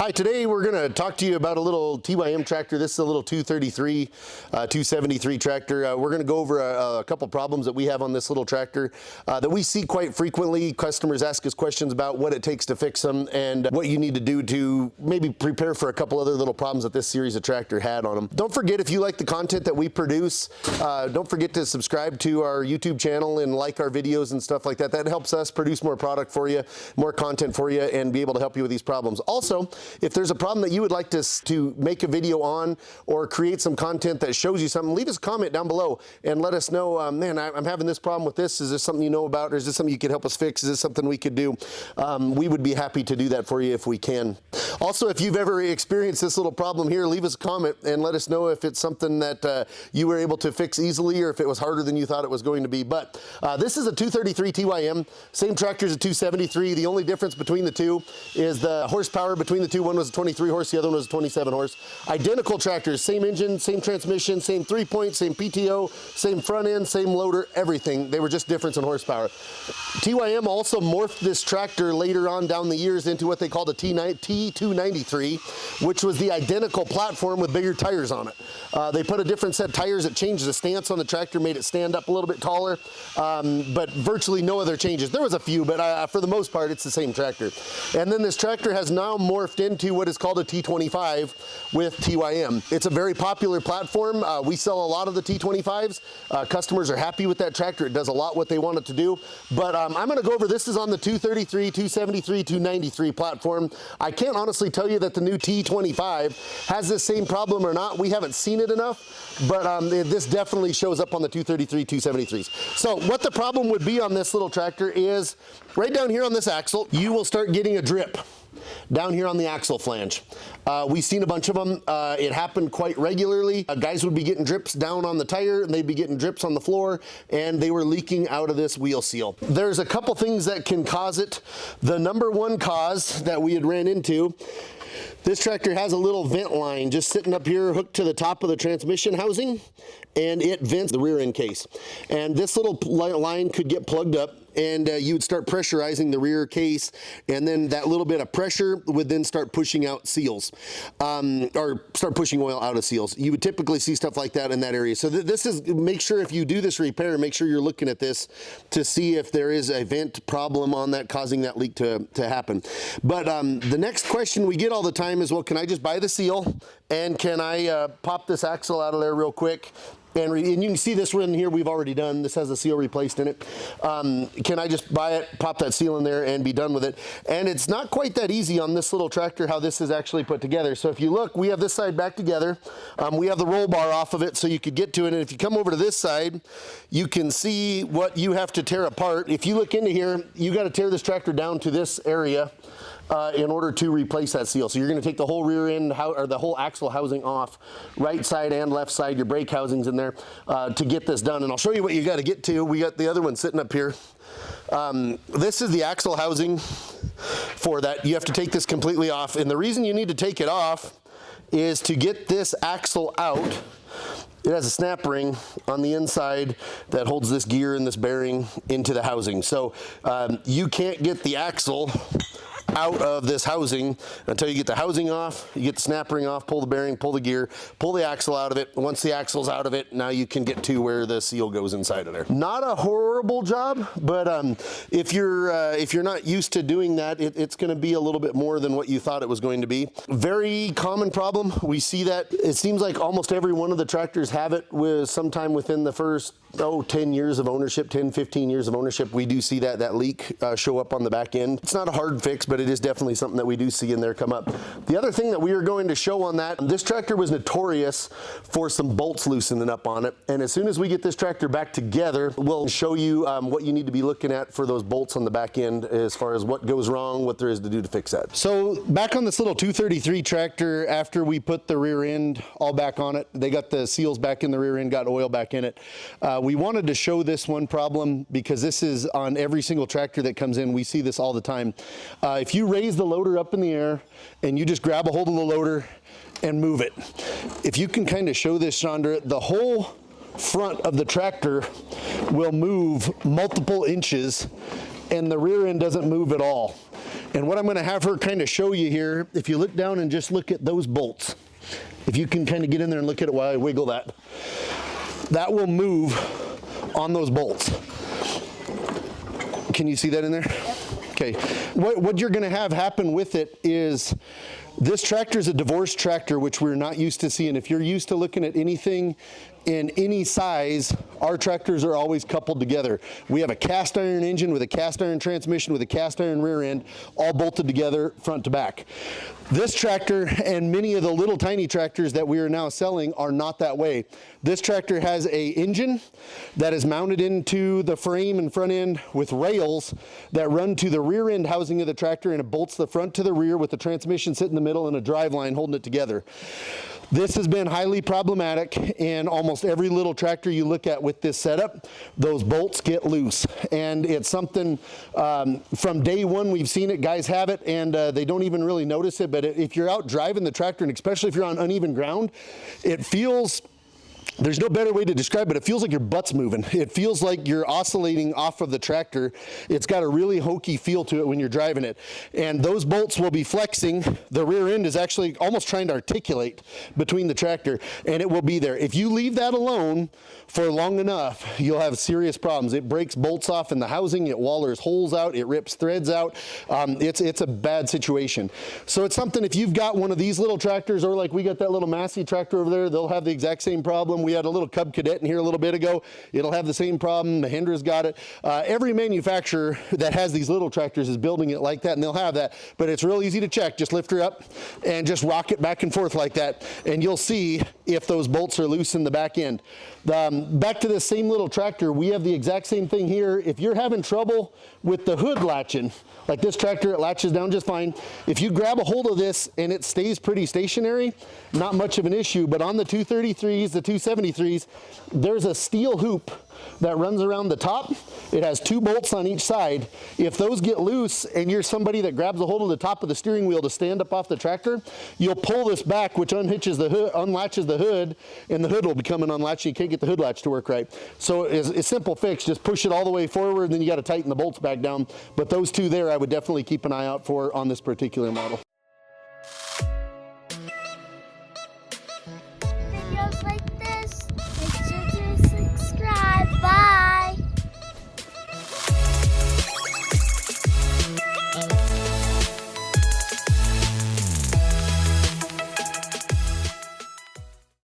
Hi, today we're going to talk to you about a little TYM tractor. This is a little 233, 273 tractor. We're going to go over a couple problems that we have on this little tractor that we see quite frequently. Customers ask us questions about what it takes to fix them and what you need to do to maybe prepare for a couple other little problems that this series of tractor had on them. Don't forget, if you like the content that we produce, don't forget to subscribe to our YouTube channel and like our videos and stuff like that. That helps us produce more product for you, more content for you, and be able to help you with these problems. Also, if there's a problem that you would like to make a video on or create some content that shows you something, leave us a comment down below and let us know, man, I'm having this problem with this. Is this something you know about, or is this something you could help us fix? Is this something we could do? We would be happy to do that for you if we can. Also, if you've ever experienced this little problem here, leave us a comment and let us know if it's something that you were able to fix easily or if it was harder than you thought it was going to be. But this is a 233 TYM, same tractor as a 273. The only difference between the two is the horsepower between the two. One was a 23 horse, the other one was a 27 horse. Identical tractors, same engine, same transmission, same 3-point, same PTO, same front end, same loader, everything. They were just difference in horsepower. TYM also morphed this tractor later on down the years into what they called a T293, which was the identical platform with bigger tires on it. They put a different set of tires that changed the stance on the tractor, made it stand up a little bit taller, but virtually no other changes. There was a few, but for the most part, it's the same tractor. And then this tractor has now morphed into what is called a T25 with TYM. It's a very popular platform. We sell a lot of the T25s. Customers are happy with that tractor. It does a lot what they want it to do. But I'm going to go over, this is on the 233, 273, 293 platform. I can't honestly tell you that the new T25 has this same problem or not. We haven't seen it enough, but this definitely shows up on the 233, 273s. So what the problem would be on this little tractor is right down here on this axle, you will start getting a drip down here on the axle flange. We've seen a bunch of them. It happened quite regularly. Guys would be getting drips down on the tire, and they'd be getting drips on the floor, and they were leaking out of this wheel seal. There's a couple things that can cause it. The number one cause that we had ran into, this tractor has a little vent line just sitting up here hooked to the top of the transmission housing, and it vents the rear end case. And this little line could get plugged up, and you would start pressurizing the rear case, and then that little bit of pressure would then start pushing out seals, or start pushing oil out of seals. You would typically see stuff like that in that area. So this is, make sure if you do this repair, make sure you're looking at this to see if there is a vent problem on that causing that leak to happen. But the next question we get all the time is, well, can I just buy the seal, and can I pop this axle out of there real quick? And you can see this one here we've already done. This has a seal replaced in it. Can I just buy it, pop that seal in there, and be done with it? And it's not quite that easy on this little tractor how this is actually put together. So if you look, we have this side back together. We have the roll bar off of it so you could get to it. And if you come over to this side, you can see what you have to tear apart. If you look into here, you got to tear this tractor down to this area in order to replace that seal. So you're going to take the whole rear end or the whole axle housing off, right side and left side, your brake housings in there to get this done. And I'll show you what you got to get to. We got the other one sitting up here. This is the axle housing for that. You have to take this completely off. And the reason you need to take it off is to get this axle out. It has a snap ring on the inside that holds this gear and this bearing into the housing. So you can't get the axle out of this housing until you get the housing off, you get the snap ring off, pull the bearing, pull the gear, pull the axle out of it. Once the axle's out of it, now you can get to where the seal goes inside of there. Not a horrible job, but if you're not used to doing that, it's going to be a little bit more than what you thought it was going to be. Very common problem. We see that. It seems like almost every one of the tractors have it with sometime within the first 10 years of ownership, 10, 15 years of ownership. We do see that leak show up on the back end. It's not a hard fix, but it is definitely something that we do see in there come up. The other thing that we are going to show on that, this tractor was notorious for some bolts loosening up on it. And as soon as we get this tractor back together, we'll show you what you need to be looking at for those bolts on the back end as far as what goes wrong, what there is to do to fix that. So back on this little 233 tractor, after we put the rear end all back on it, they got the seals back in the rear end, got oil back in it. We wanted to show this one problem because this is on every single tractor that comes in. We see this all the time. If you raise the loader up in the air and you just grab a hold of the loader and move it, if you can kind of show this, Chandra, the whole front of the tractor will move multiple inches and the rear end doesn't move at all. And what I'm going to have her kind of show you here, if you look down and just look at those bolts, if you can kind of get in there and look at it while I wiggle that, that will move on those bolts. Can you see that in there? Yep. Okay. What you're going to have happen with it is, this tractor is a divorced tractor, which we're not used to seeing. If you're used to looking at anything in any size, our tractors are always coupled together. We have a cast iron engine with a cast iron transmission with a cast iron rear end, all bolted together front to back. This tractor and many of the little tiny tractors that we are now selling are not that way. This tractor has a engine that is mounted into the frame and front end with rails that run to the rear end housing of the tractor, and it bolts the front to the rear with the transmission sitting in the middle and a drive line holding it together. This has been highly problematic, and almost every little tractor you look at with this setup, those bolts get loose. And it's something, from day one we've seen it, guys have it, and they don't even really notice it. But if you're out driving the tractor, and especially if you're on uneven ground, it feels, there's no better way to describe it. It feels like your butt's moving. It feels like you're oscillating off of the tractor. It's got a really hokey feel to it when you're driving it. And those bolts will be flexing. The rear end is actually almost trying to articulate between the tractor, and it will be there. If you leave that alone for long enough, you'll have serious problems. It breaks bolts off in the housing. It wallers holes out. It rips threads out. It's a bad situation. So it's something, if you've got one of these little tractors, or like we got that little Massey tractor over there, they'll have the exact same problem. We had a little Cub Cadet in here a little bit ago. It'll have the same problem. Mahindra's got it. Every manufacturer that has these little tractors is building it like that, and they'll have that. But it's real easy to check. Just lift her up and just rock it back and forth like that, and you'll see if those bolts are loose in the back end. Back to this same little tractor, we have the exact same thing here. If you're having trouble with the hood latching, like this tractor, it latches down just fine. If you grab a hold of this and it stays pretty stationary, not much of an issue. But on the 233s, the 273s, there's a steel hoop that runs around the top. It has two bolts on each side. If those get loose and you're somebody that grabs a hold of the top of the steering wheel to stand up off the tractor, you'll pull this back, which unhitches the hood, unlatches the hood, and the hood will become an unlatch. You can't get the hood latch to work right. So it's a simple fix. Just push it all the way forward, and then you got to tighten the bolts back down. But those two there, I would definitely keep an eye out for on this particular model.